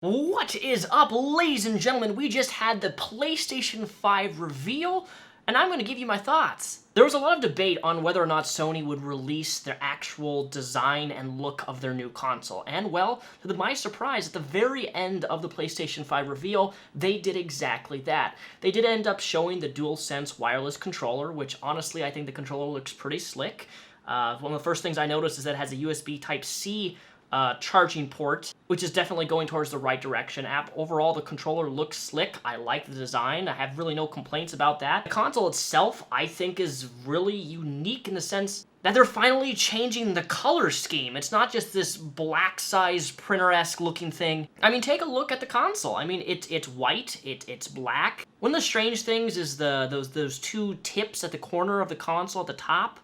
What is up, ladies and gentlemen? We just had the PlayStation 5 reveal, and I'm going to give you my thoughts. There was a lot of debate on whether or not Sony would release their actual design and look of their new console. And, well, to my surprise, at the very end of the PlayStation 5 reveal, they did exactly that. They did end up showing the DualSense wireless controller, which, honestly, I think the controller looks pretty slick. One of the first things I noticed is that it has a USB Type-C charging port, which is definitely going towards the right direction. Overall, the controller looks slick. I like the design. I have really no complaints about that. The console itself, I think, is really unique in the sense that they're finally changing the color scheme. It's not just this black-sized printer-esque looking thing. I mean, take a look at the console. I mean, it's white, it's black. One of the strange things is those two tips at the corner of the console at the top.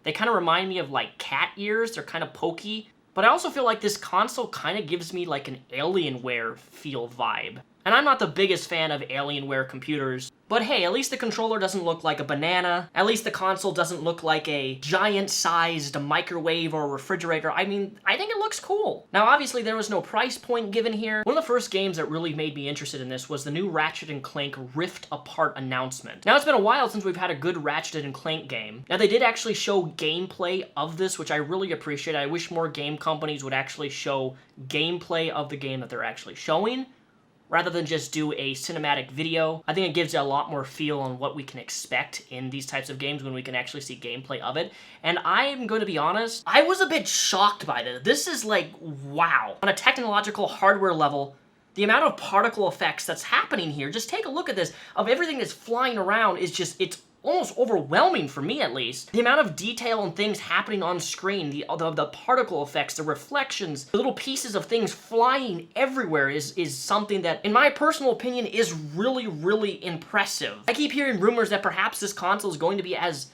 They kind of remind me of like cat ears. They're kind of pokey. But I also feel like this console kind of gives me like an Alienware feel vibe. And I'm not the biggest fan of Alienware computers, but hey, at least the controller doesn't look like a banana. At least the console doesn't look like a giant-sized microwave or refrigerator. I mean, I think it looks cool. Now, obviously, there was no price point given here. One of the first games that really made me interested in this was the new Ratchet Clank Rift Apart announcement. Now, it's been a while since we've had a good Ratchet Clank game. Now, they did actually show gameplay of this, which I really appreciate. I wish more game companies would actually show gameplay of the game that they're actually showing, rather than just do a cinematic video. I think it gives you a lot more feel on what we can expect in these types of games when we can actually see gameplay of it. And I'm going to be honest, I was a bit shocked by this. This is like, wow. On a technological hardware level, the amount of particle effects that's happening here, just take a look at this, of everything that's flying around is just, it's almost overwhelming for me, at least. The amount of detail and things happening on screen, the particle effects, the reflections, the little pieces of things flying everywhere is something that, in my personal opinion, is really, really impressive. I keep hearing rumors that perhaps this console is going to be as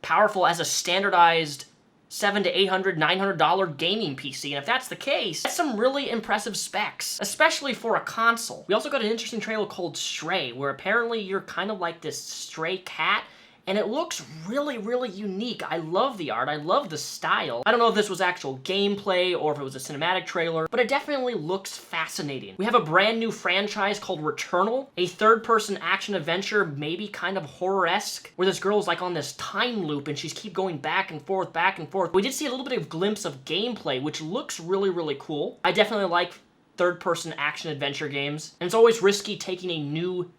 powerful as a standardized $700 to $800, $900 gaming PC, and if that's the case, that's some really impressive specs, especially for a console. We also got an interesting trailer called Stray, where apparently you're kind of like this stray cat, and it looks really, really unique. I love the art, I love the style. I don't know if this was actual gameplay or if it was a cinematic trailer, but it definitely looks fascinating. We have a brand new franchise called Returnal, a third-person action-adventure, maybe kind of horror-esque, where this girl's like on this time loop and she's keep going back and forth, back and forth. We did see a little bit of glimpse of gameplay, which looks really, really cool. I definitely like third-person action-adventure games, and it's always risky taking a new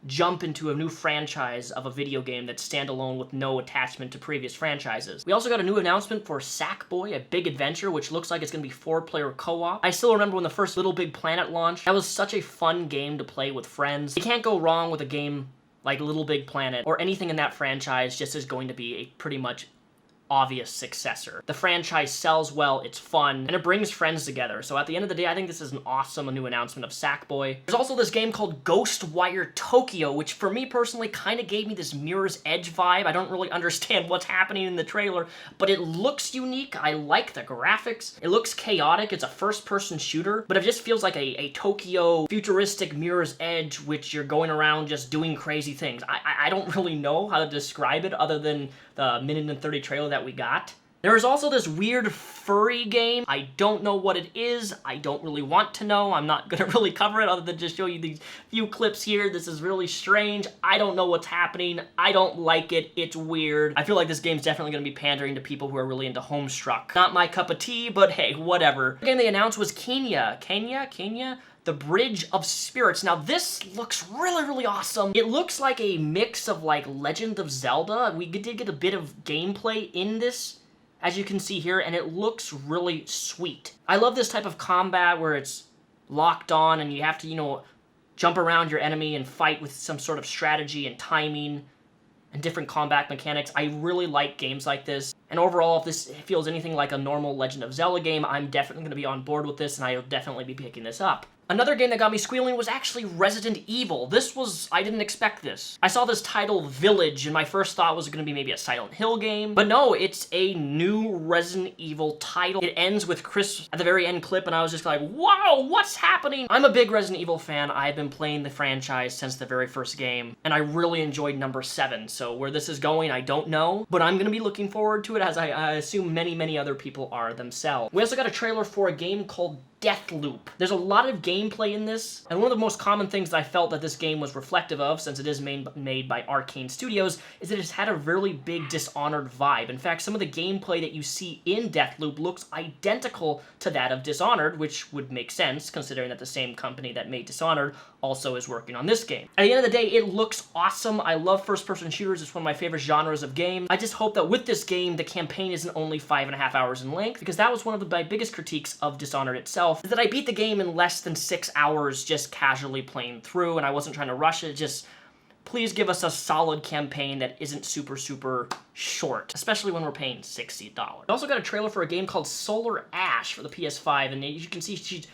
jump into a new franchise of a video game that's standalone with no attachment to previous franchises. We also got a new announcement for Sackboy: A Big Adventure, which looks like it's going to be 4-player co-op. I still remember when the first Little Big Planet launched. That was such a fun game to play with friends. You can't go wrong with a game like Little Big Planet, or anything in that franchise just is going to be a pretty much obvious successor. The franchise sells well, it's fun, and it brings friends together. So at the end of the day, I think this is an awesome new announcement of Sackboy. There's also this game called Ghostwire Tokyo, which for me personally kind of gave me this Mirror's Edge vibe. I don't really understand what's happening in the trailer, but it looks unique. I like the graphics. It looks chaotic. It's a first-person shooter, but it just feels like a Tokyo futuristic Mirror's Edge, which you're going around just doing crazy things. I don't really know how to describe it other than the minute and 30 trailer that we got. There is also this weird furry game. I don't know what it is. I don't really want to know. I'm not gonna really cover it other than just show you these few clips here. This is really strange. I don't know what's happening. I don't like it. It's weird. I feel like this game's definitely gonna be pandering to people who are really into Homestruck. Not my cup of tea, but hey, whatever. The game they announced was Kenya, The Bridge of Spirits. Now this looks really, really awesome. It looks like a mix of like Legend of Zelda. We did get a bit of gameplay in this, as you can see here, and it looks really sweet. I love this type of combat where it's locked on and you have to, you know, jump around your enemy and fight with some sort of strategy and timing and different combat mechanics. I really like games like this. And overall, if this feels anything like a normal Legend of Zelda game, I'm definitely going to be on board with this, and I'll definitely be picking this up. Another game that got me squealing was actually Resident Evil. I didn't expect this. I saw this title, Village, and my first thought was going to be maybe a Silent Hill game. But no, it's a new Resident Evil title. It ends with Chris at the very end clip, and I was just like, wow, what's happening? I'm a big Resident Evil fan. I've been playing the franchise since the very first game, and I really enjoyed number 7. So where this is going, I don't know, but I'm going to be looking forward to it, as I assume many, many other people are themselves. We also got a trailer for a game called death loop. There's a lot of gameplay in this, and one of the most common things that I felt that this game was reflective of, since it is made by Arcane Studios, is that it's had a really big Dishonored vibe. In fact, some of the gameplay that you see in Deathloop looks identical to that of Dishonored, which would make sense, considering that the same company that made Dishonored also is working on this game. At the end of the day, it looks awesome. I love first-person shooters. It's one of my favorite genres of game. I just hope that with this game, the campaign isn't only 5.5 hours in length, because that was one of my biggest critiques of Dishonored itself, is that I beat the game in less than 6 hours just casually playing through, and I wasn't trying to rush it. Just please give us a solid campaign that isn't super short, especially when we're paying $60. I also got a trailer for a game called Solar Ash for the PS5, and as you can see, she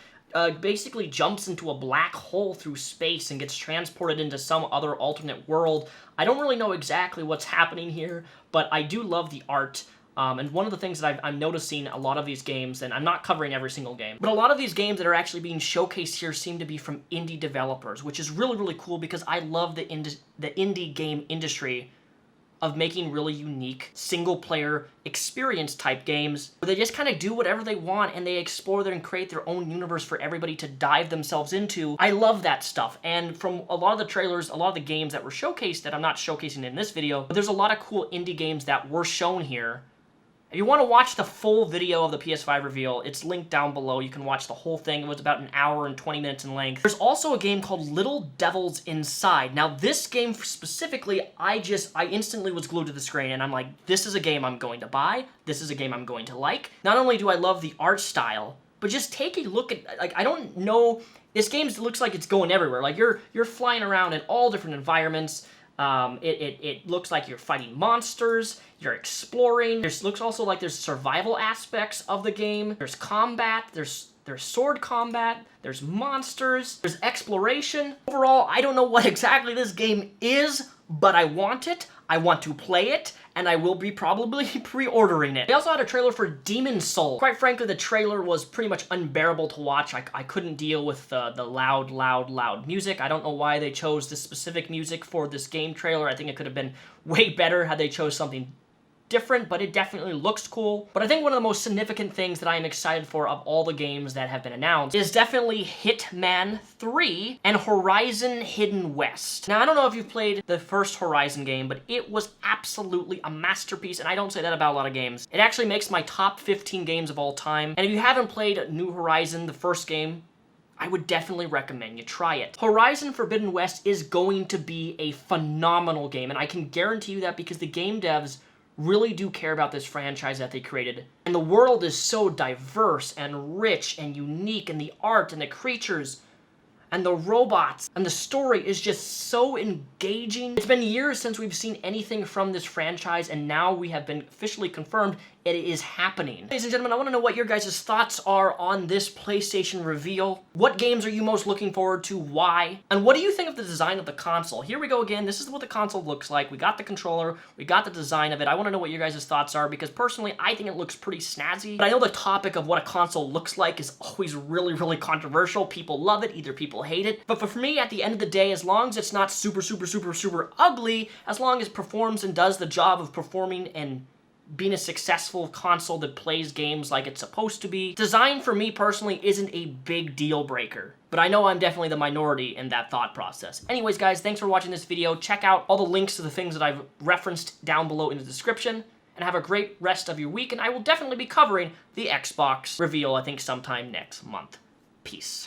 basically jumps into a black hole through space and gets transported into some other alternate world. I don't really know exactly what's happening here, but I do love the art. And one of the things that I'm noticing a lot of these games, and I'm not covering every single game, but a lot of these games that are actually being showcased here seem to be from indie developers, which is really cool because I love the indie game industry of making really unique single-player experience type games where they just kind of do whatever they want and they explore and create their own universe for everybody to dive themselves into. I love that stuff, and from a lot of the trailers, a lot of the games that were showcased that I'm not showcasing in this video, but there's a lot of cool indie games that were shown here. If you want to watch the full video of the PS5 reveal, it's linked down below. You can watch the whole thing. It was about 1 hour and 20 minutes in length. There's also a game called Little Devils Inside. Now, this game specifically, I instantly was glued to the screen, and I'm like, this is a game I'm going to buy. This is a game I'm going to like. Not only do I love the art style, but just take a look at, like, I don't know, this game looks like it's going everywhere. Like, you're flying around in all different environments. It looks like you're fighting monsters, you're exploring. Looks also like there's survival aspects of the game. There's combat, there's sword combat, there's monsters, there's exploration. Overall, I don't know what exactly this game is, but I want it, I want to play it, and I will be probably pre-ordering it. They also had a trailer for Demon Soul. Quite frankly, the trailer was pretty much unbearable to watch. I couldn't deal with the loud music. I don't know why they chose this specific music for this game trailer. I think it could have been way better had they chose something different, but it definitely looks cool. But I think one of the most significant things that I am excited for of all the games that have been announced is definitely Hitman 3 and Horizon Hidden West. Now, I don't know if you've played the first Horizon game, but it was absolutely a masterpiece, and I don't say that about a lot of games. It actually makes my top 15 games of all time, and if you haven't played New Horizon, the first game, I would definitely recommend you try it. Horizon Forbidden West is going to be a phenomenal game, and I can guarantee you that because the game devs really do care about this franchise that they created. And the world is so diverse and rich and unique, and the art and the creatures and the robots and the story is just so engaging. It's been years since we've seen anything from this franchise, and now we have been officially confirmed it is happening. Ladies and gentlemen, I want to know what your guys' thoughts are on this PlayStation reveal. What games are you most looking forward to? Why? And what do you think of the design of the console? Here we go again. This is what the console looks like. We got the controller. We got the design of it. I want to know what your guys' thoughts are, because personally, I think it looks pretty snazzy. But I know the topic of what a console looks like is always really controversial. People love it. Either people hate it. But for me, at the end of the day, as long as it's not super ugly, as long as it performs and does the job of performing and being a successful console that plays games like it's supposed to be, design for me personally isn't a big deal breaker. But I know I'm definitely the minority in that thought process. Anyways, guys, thanks for watching this video. Check out all the links to the things that I've referenced down below in the description, and have a great rest of your week, and I will definitely be covering the Xbox reveal, I think, sometime next month. Peace.